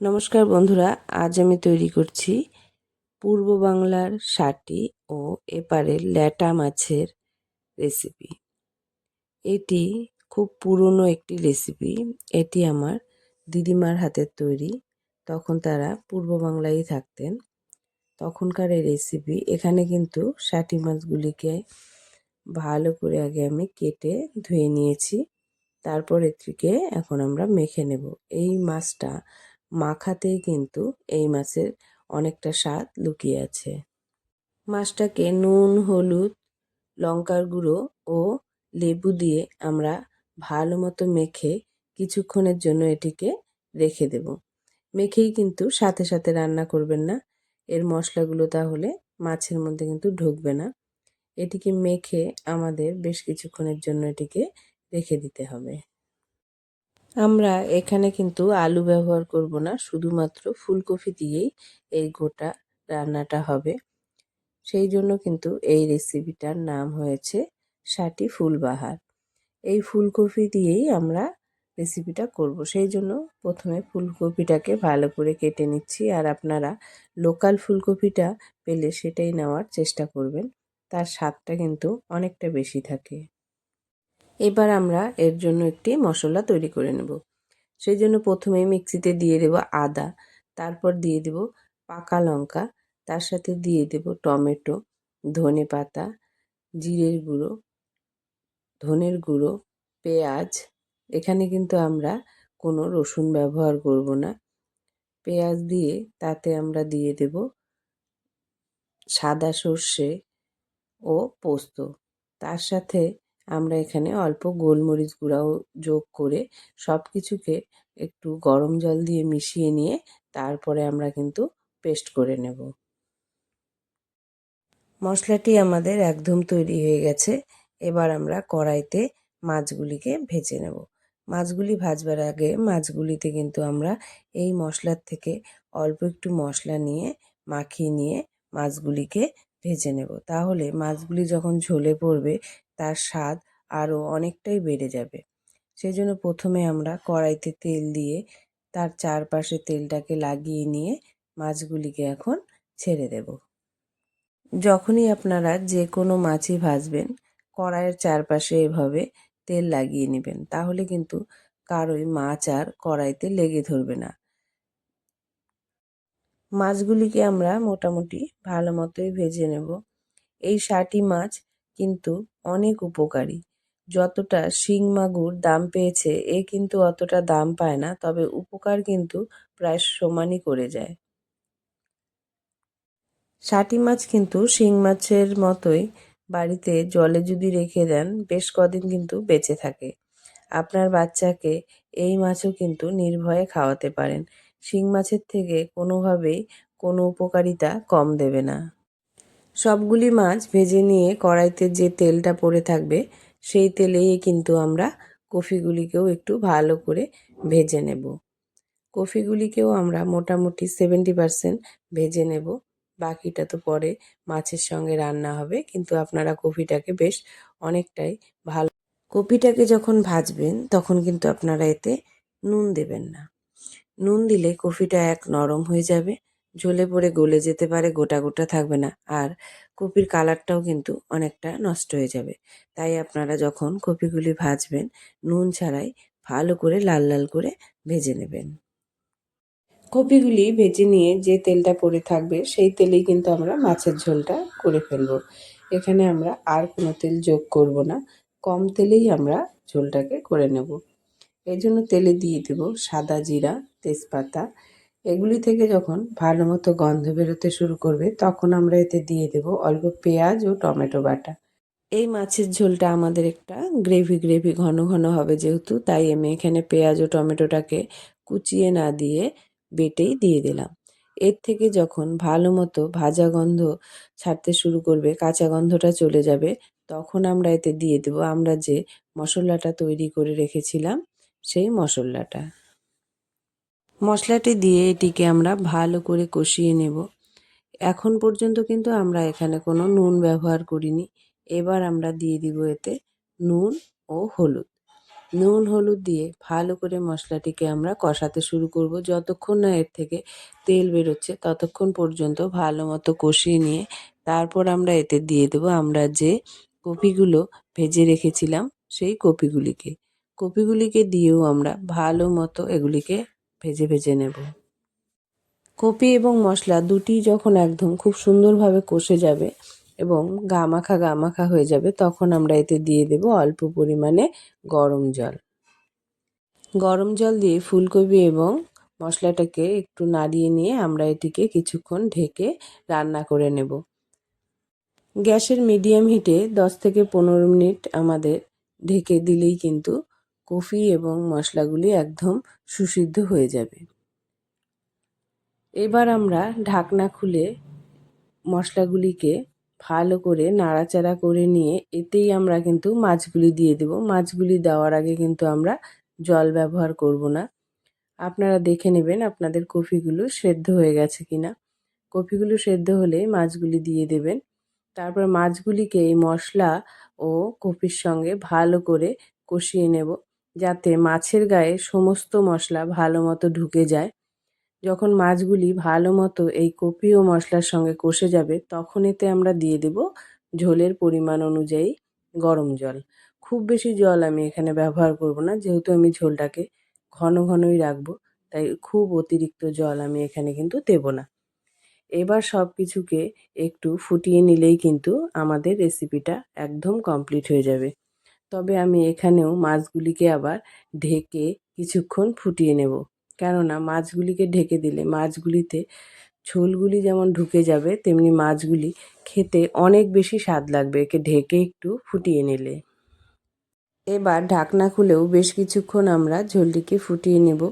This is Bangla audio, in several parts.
নমস্কার বন্ধুরা, আজ আমি তৈরি করছি পূর্ব বাংলার শাটি ও এপারের ল্যাটা মাছের রেসিপি। এটি খুব পুরনো একটি রেসিপি। এটি আমার দিদিমার হাতের তৈরি। তখন তারা পূর্ব বাংলায় থাকতেন। তখনকার এই রেসিপি। এখানে কিন্তু শাটি মাছগুলিকে ভালো করে আগে আমি কেটে ধুয়ে নিয়েছি। তারপর এটিকে এখন আমরা মেখে নেব। এই মাছটা মাখাতেই কিন্তু এই মাছের অনেকটা স্বাদ লুকিয়ে আছে। মাছটাকে নুন, হলুদ, লঙ্কার গুঁড়ো ও লেবু দিয়ে আমরা ভালো মতো মেখে কিছুক্ষণের জন্য এটিকে রেখে দেব। মেখেই কিন্তু সাথে সাথে রান্না করবেন না, এর মশলাগুলো তাহলে মাছের মধ্যে কিন্তু ঢুকবে না। এটিকে মেখে আমাদের বেশ কিছুক্ষণের জন্য এটিকে রেখে দিতে হবে। আমরা এখানে কিন্তু আলু ব্যবহার করব না, শুধুমাত্র ফুলকপি দিয়েই এই গোটা রান্নাটা হবে। সেই জন্য কিন্তু এই রেসিপিটার নাম হয়েছে শাটি ফুলবাহার। এই ফুলকপি দিয়েই আমরা রেসিপিটা করব। সেই জন্য প্রথমে ফুলকপিটাকে ভালো করে কেটে নিচ্ছি। আর আপনারা লোকাল ফুলকপিটা পেলে সেটাই নেওয়ার চেষ্টা করবেন, তার স্বাদটা কিন্তু অনেকটা বেশি থাকে। এবার আমরা এর জন্য একটি মশলা তৈরি করে নেব। সেই জন্য প্রথমে মিক্সিতে দিয়ে দেব আদা, তারপর দিয়ে দেব পাকা লঙ্কা, তার সাথে দিয়ে দেব টমেটো, ধনে পাতা, জিরের গুঁড়ো, ধনের গুঁড়ো, পেঁয়াজ। এখানে কিন্তু আমরা কোনো রসুন ব্যবহার করব না। পেঁয়াজ দিয়ে তাতে আমরা দিয়ে দেব সাদা সর্ষে ও পোস্ত। তার সাথে আমরা এখানে অল্প গোলমরিচ গুঁড়াও যোগ করে সব কিছুকে একটু গরম জল দিয়ে মিশিয়ে নিয়ে তারপরে আমরা কিন্তু পেস্ট করে নেব। মশলাটি আমাদের একদম তৈরি হয়ে গেছে। এবার আমরা কড়াইতে মাছগুলিকে ভেজে নেব। মাছগুলি ভাজবার আগে মাছগুলিতে কিন্তু আমরা এই মশলার থেকে অল্প একটু মশলা নিয়ে মাখিয়ে নিয়ে মাছগুলিকে ভেজে নেব। তাহলে মাছগুলি যখন ঝোলে পড়বে তার স্বাদ আরও অনেকটাই বেড়ে যাবে। সেই জন্য প্রথমে আমরা কড়াইতে তেল দিয়ে তার চারপাশে তেলটাকে লাগিয়ে নিয়ে মাছগুলিকে এখন ছেড়ে দেব। যখনই আপনারা যে কোনো মাছই ভাজবেন, কড়াইয়ের চারপাশে এভাবে তেল লাগিয়ে নেবেন, তাহলে কিন্তু কারোই মাছ আর কড়াইতে লেগে ধরবে না। মাছগুলিকে আমরা মোটামুটি ভালো মতোই ভেজে নেব। এই শাটি মাছ কিন্তু অনেক উপকারী। যতটা শিং মাগুর দাম পেয়েছে, এ কিন্তু অতটা দাম পায় না, তবে উপকার কিন্তু প্রায় সমানই করে যায়। শাটি মাছ কিন্তু শিং মাছের মতোই বাড়িতে জলে যদি রেখে দেন বেশ কদিন কিন্তু বেঁচে থাকে। আপনার বাচ্চাকে এই মাছও কিন্তু নির্ভয়ে খাওয়াতে পারেন। শিং মাছের থেকে কোনোভাবেই কোনো উপকারিতা কম দেবে না। সবগুলি মাছ ভেজে নিয়ে কড়াইতে যে তেলটা পড়ে থাকবে সেই তেলেই কিন্তু আমরা কফিগুলিকেও একটু ভালো করে ভেজে নেব। কফিগুলিকেও আমরা মোটামুটি 70% ভেজে নেব। বাকিটা তো পরে মাছের সঙ্গে রান্না হবে, কিন্তু আপনারা কফিটাকে বেশ অনেকটাই ভালো। কফিটাকে যখন ভাজবেন তখন কিন্তু আপনারা এতে নুন দেবেন না। নুন দিলে কফিটা এক নরম হয়ে যাবে, ঝোলে পড়ে গলে যেতে পারে, গোটা গোটা থাকবে না, আর কফির কালারটাও কিন্তু অনেকটা নষ্ট হয়ে যাবে। তাই আপনারা যখন কফিগুলি ভাজবেন নুন ছাড়াই ভালো করে লাল লাল করে ভেজে নেবেন। কপিগুলি ভেজে নিয়ে যে তেলটা পড়ে থাকবে সেই তেলেই কিন্তু আমরা মাছের ঝোলটা করে ফেলবো। এখানে আমরা আর কোনো তেল যোগ করব না, কম তেলেই আমরা ঝোলটাকে করে নেব। এই জন্য তেলে দিয়ে দেব সাদা জিরা, তেজপাতা। এগুলি থেকে যখন ভালো মতো গন্ধ বেরোতে শুরু করবে তখন আমরা এতে দিয়ে দেব অল্প পেঁয়াজ ও টমেটো বাটা। এই মাছের ঝোলটা আমাদের একটা গ্রেভি গ্রেভি ঘন ঘন হবে যেহেতু, তাই আমি এখানে পেঁয়াজ ও টমেটোটাকে কুচিয়ে না দিয়ে বেটেই দিয়ে দিলাম। এর থেকে যখন ভালো মতো ভাজা গন্ধ ছাড়তে শুরু করবে, কাঁচা গন্ধটা চলে যাবে, তখন আমরা এতে দিয়ে দেব আমরা যে মশলাটা তৈরি করে রেখেছিলাম সেই মশলাটা। মশলাটি দিয়ে এটিকে আমরা ভালো করে কষিয়ে নেব। এখন পর্যন্ত কিন্তু আমরা এখানে কোনো নুন ব্যবহার করিনি। এবার আমরা দিয়ে দিব এতে নুন ও হলুদ। নুন হলুদ দিয়ে ভালো করে মশলাটিকে আমরা কষাতে শুরু করব। যতক্ষণ না এর থেকে তেল বেরোচ্ছে ততক্ষণ পর্যন্ত ভালো মতো কষিয়ে নিয়ে তারপর আমরা এতে দিয়ে দেবো আমরা যে কপিগুলো ভেজে রেখেছিলাম সেই কপিগুলিকে দিয়েও আমরা ভালো মতো এগুলিকে ভেজে ভেজে নেব। কপি এবং মশলা দুটি যখন একদম খুব সুন্দরভাবে কষে যাবে এবং গা মাখা হয়ে যাবে তখন আমরা এতে দিয়ে দেব অল্প পরিমাণে গরম জল। গরম জল দিয়ে ফুলকপি এবং মশলাটাকে একটু নাড়িয়ে নিয়ে আমরা এটিকে কিছুক্ষণ ঢেকে রান্না করে নেব। গ্যাসের মিডিয়াম হিটে 10 থেকে 15 মিনিট আমাদের ঢেকে দিলেই কিন্তু কফি এবং মশলাগুলি একদম সুসিদ্ধ হয়ে যাবে। এবার আমরা ঢাকনা খুলে মশলাগুলিকে ভালো করে নাড়াচাড়া করে নিয়ে এতেই আমরা কিন্তু মাছগুলি দিয়ে দেব। মাছগুলি দেওয়ার আগে কিন্তু আমরা জল ব্যবহার করব না। আপনারা দেখে নেবেন আপনাদের কপিগুলো সেদ্ধ হয়ে গেছে কিনা। কপিগুলো সেদ্ধ হলে মাছগুলি দিয়ে দেবেন। তারপর মাছগুলিকে এই মশলা ও কপির সঙ্গে ভালো করে কষিয়ে নেব, যাতে মাছের গায়ে সমস্ত মশলা ভালো মতো ঢুকে যায়। যখন মাছগুলি ভালো মতো এই কপি ও মশলার সঙ্গে কষে যাবে তখন এতে আমরা দিয়ে দেব ঝোলের পরিমাণ অনুযায়ী গরম জল। খুব বেশি জল আমি এখানে ব্যবহার করব না, যেহেতু আমি ঝোলটাকে ঘনই রাখবো, তাই খুব অতিরিক্ত জল আমি এখানে কিন্তু দেব না। এবার সব কিছুকে একটু ফুটিয়ে নিলেই কিন্তু আমাদের রেসিপিটা একদম কমপ্লিট হয়ে যাবে। তবে আমি এখানেও মাছগুলিকে আবার ঢেকে কিছুক্ষণ ফুটিয়ে নেব, কেননা মাছগুলিকে ঢেকে দিলে মাছগুলিতে ঝোলগুলি যেমন ঢুকে যাবে তেমনি মাছগুলি খেতে অনেক বেশি স্বাদ লাগবে একে ঢেকে একটু ফুটিয়ে নিলে। এবার ঢাকনা খুলেও বেশ কিছুক্ষণ আমরা ঝোলটিকে ফুটিয়ে নেব।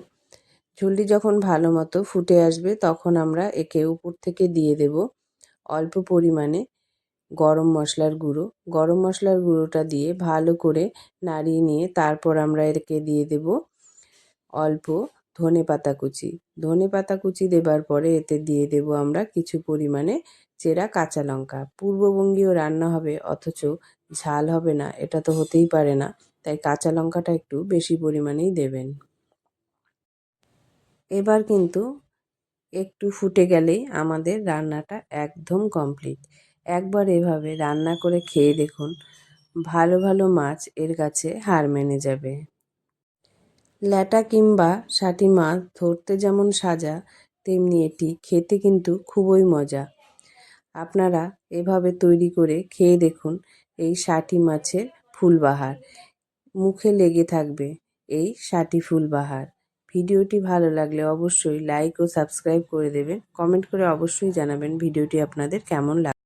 ঝোলটি যখন ভালো মতো ফুটে আসবে তখন আমরা একে উপর থেকে দিয়ে দেব অল্প পরিমাণে গরম মশলার গুঁড়ো। গরম মশলার গুঁড়োটা দিয়ে ভালো করে নাড়িয়ে নিয়ে তারপর আমরা একে দিয়ে দেব অল্প ধনেপাতা কুচি। ধনেপাতা কুচি দেবার পরে এতে দিয়ে দেব আমরা কিছু পরিমাণে চেরা কাঁচা লঙ্কা। পূর্ববঙ্গীয় রান্না হবে অথচ ঝাল হবে না, এটা তো হতেই পারে না, তাই কাঁচা লঙ্কাটা একটু বেশি পরিমাণেই দেবেন। এবার কিন্তু একটু ফুটে গেলেই আমাদের রান্নাটা একদম কমপ্লিট। একবার এভাবে রান্না করে খেয়ে দেখুন, ভালো মাছ এর কাছে হার মেনে যাবে। ল্যাটা কিংবা শাটি মাছ ধরতে যেমন সাজা, তেমনি এটি খেতে কিন্তু খুবই মজা। আপনারা এভাবে তৈরি করে খেয়ে দেখুন এই শাটি মাছের ফুলবাহার। মুখে লেগে থাকবে এই শাটি ফুলবাহার। ভিডিওটি ভালো লাগলে অবশ্যই লাইক ও সাবস্ক্রাইব করে দেবেন। কমেন্ট করে অবশ্যই জানাবেন ভিডিওটি আপনাদের কেমন লাগবে।